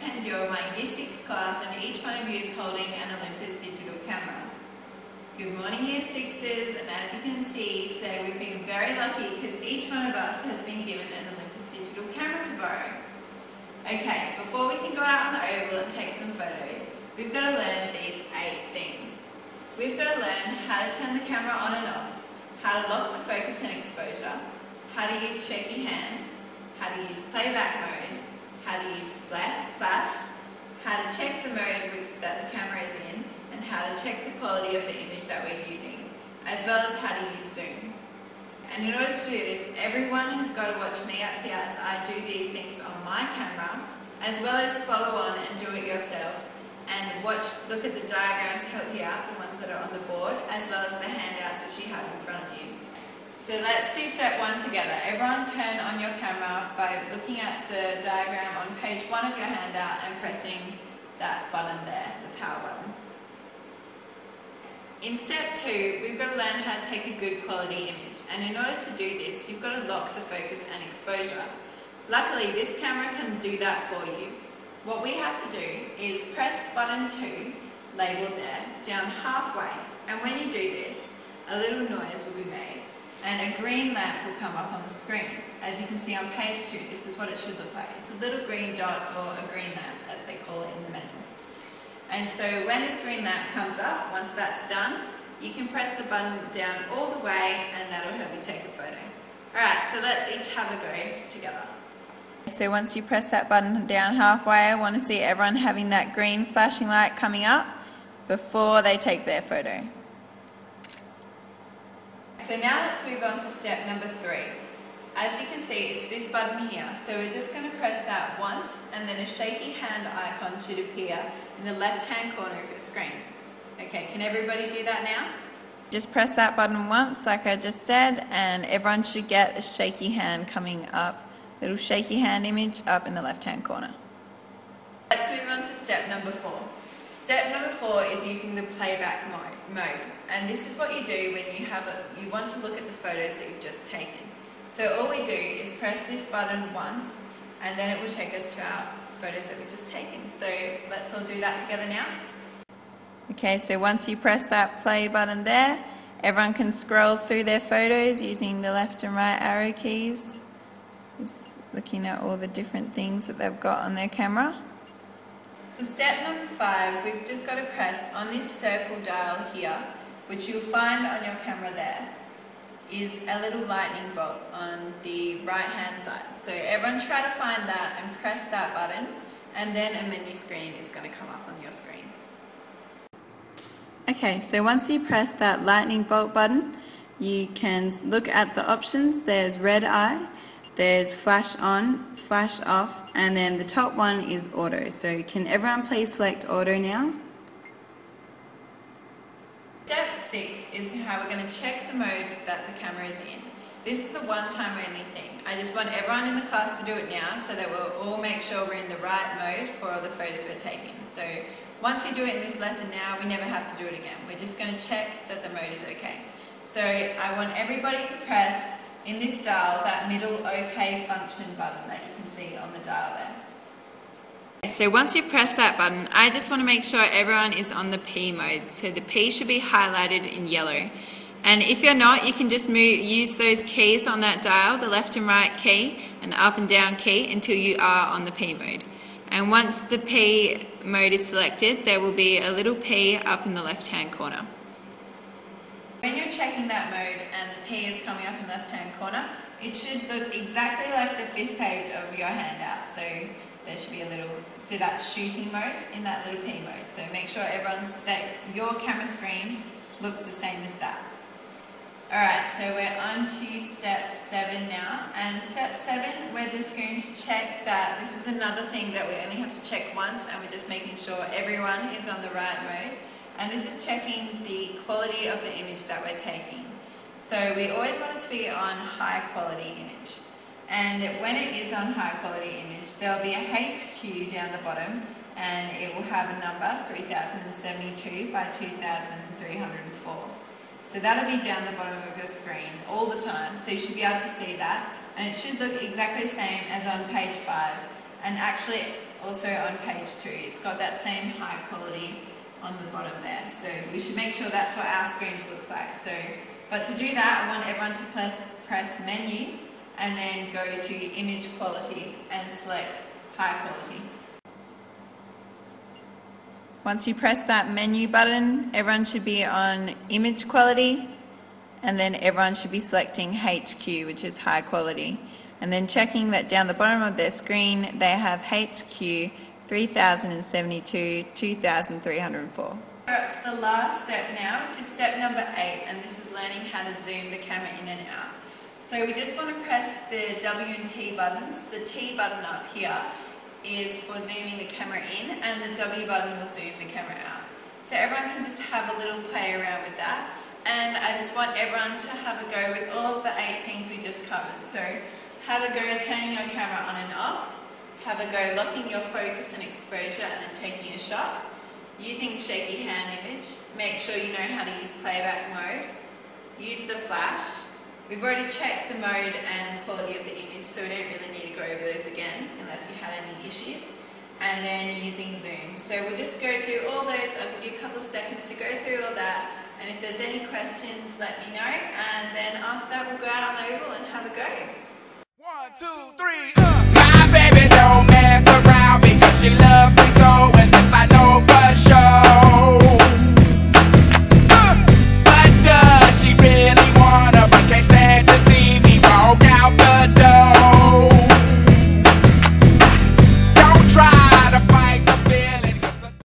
pretend you're my Year 6 class and each one of you is holding an Olympus digital camera. Good morning Year 6s, and as you can see today we've been very lucky because each one of us has been given an Olympus digital camera to borrow. Okay, before we can go out on the oval and take some photos, we've got to learn these 8 things. We've got to learn how to turn the camera on and off, how to lock the focus and exposure, how to use shaky hand, how to use playback mode, how to use flash, how to check the mode that the camera is in, and how to check the quality of the image that we're using, as well as how to use zoom. And in order to do this, everyone has got to watch me up here as I do these things on my camera, as well as follow on and do it yourself, and look at the diagrams help you out, the ones that are on the board, as well as the handouts which you have in front of you. So let's do step 1 together. Everyone turn on your camera by looking at the diagram on page 1 of your handout and pressing that button there, the power button. In step 2, we've got to learn how to take a good quality image, and in order to do this, you've got to lock the focus and exposure. Luckily, this camera can do that for you. What we have to do is press button 2, labelled there, down halfway, and when you do this, a little noise will be made, and a green lamp will come up on the screen. As you can see on page 2, this is what it should look like. It's a little green dot, or a green lamp, as they call it in the manual. And so when this green lamp comes up, once that's done, you can press the button down all the way, and that'll help you take a photo. Alright, so let's each have a go together. So once you press that button down halfway, I want to see everyone having that green flashing light coming up before they take their photo. So now let's move on to step number 3. As you can see, it's this button here. So we're just going to press that once, and then a shaky hand icon should appear in the left-hand corner of your screen. Okay, can everybody do that now? Just press that button once, like I just said, and everyone should get a shaky hand coming up, little shaky hand image up in the left-hand corner. Let's move on to step number 4. Step number 4 is using the playback mode. And this is what you do when you want to look at the photos that you've just taken. So all we do is press this button once, and then it will take us to our photos that we've just taken. So let's all do that together now. Okay, so once you press that play button there, everyone can scroll through their photos using the left and right arrow keys, just looking at all the different things that they've got on their camera. For step number 5, we've just got to press on this circle dial here, which you'll find on your camera there, is a little lightning bolt on the right hand side. So everyone try to find that and press that button, and then a menu screen is going to come up on your screen. Okay, so once you press that lightning bolt button, you can look at the options. There's red eye, there's flash on, flash off, and then the top one is auto. So can everyone please select auto now? Step 6 is how we're going to check the mode that the camera is in. This is a one-time only thing. I just want everyone in the class to do it now so that we'll all make sure we're in the right mode for all the photos we're taking. So once you do it in this lesson now, we never have to do it again. We're just going to check that the mode is okay. So I want everybody to press in this dial that middle OK function button that you can see on the dial there. So once you press that button, I just want to make sure everyone is on the P mode. So the P should be highlighted in yellow. And if you're not, you can just use those keys on that dial, the left and right key and up and down key, until you are on the P mode. And once the P mode is selected, there will be a little P up in the left-hand corner. When you're checking that mode and the P is coming up in the left-hand corner, it should look exactly like the 5th page of your handout. So there should be a little, so that's shooting mode in that little P mode. So make sure that your camera screen looks the same as that. Alright, so we're on to step 7 now, and step 7 we're just going to check that, this is another thing that we only have to check once, and we're just making sure everyone is on the right mode, and this is checking the quality of the image that we're taking. So we always want it to be on high quality image, and when it is on high quality image there'll be a HQ down the bottom, and it will have a number 3072 by 2304. So that'll be down the bottom of your screen all the time, so you should be able to see that, and it should look exactly the same as on page 5. And actually, also on page 2. It's got that same high quality on the bottom there. So we should make sure that's what our screens looks like. So, but to do that, I want everyone to press menu and then go to image quality and select high quality. Once you press that menu button, everyone should be on image quality, and then everyone should be selecting HQ, which is high quality. And then checking that down the bottom of their screen, they have HQ 3072, 2304. We're up to the last step now, which is step number 8, and this is learning how to zoom the camera in and out. So we just want to press the W and T buttons. The T button up here is for zooming the camera in, and the W button will zoom the camera out. So everyone can just have a little play around with that. And I just want everyone to have a go with all of the 8 things we just covered. So have a go turning your camera on and off, have a go locking your focus and exposure and then taking a shot, using shaky hand image, make sure you know how to use playback mode, use the flash. We've already checked the mode and quality of the image, so we don't really need to go over those again unless you had any issues. And then using zoom. So we'll just go through all those. I'll give you a couple of seconds to go through all that. And if there's any questions, let me know. And then after that, we'll go out on the oval and have a go. 1, 2, 3, My baby don't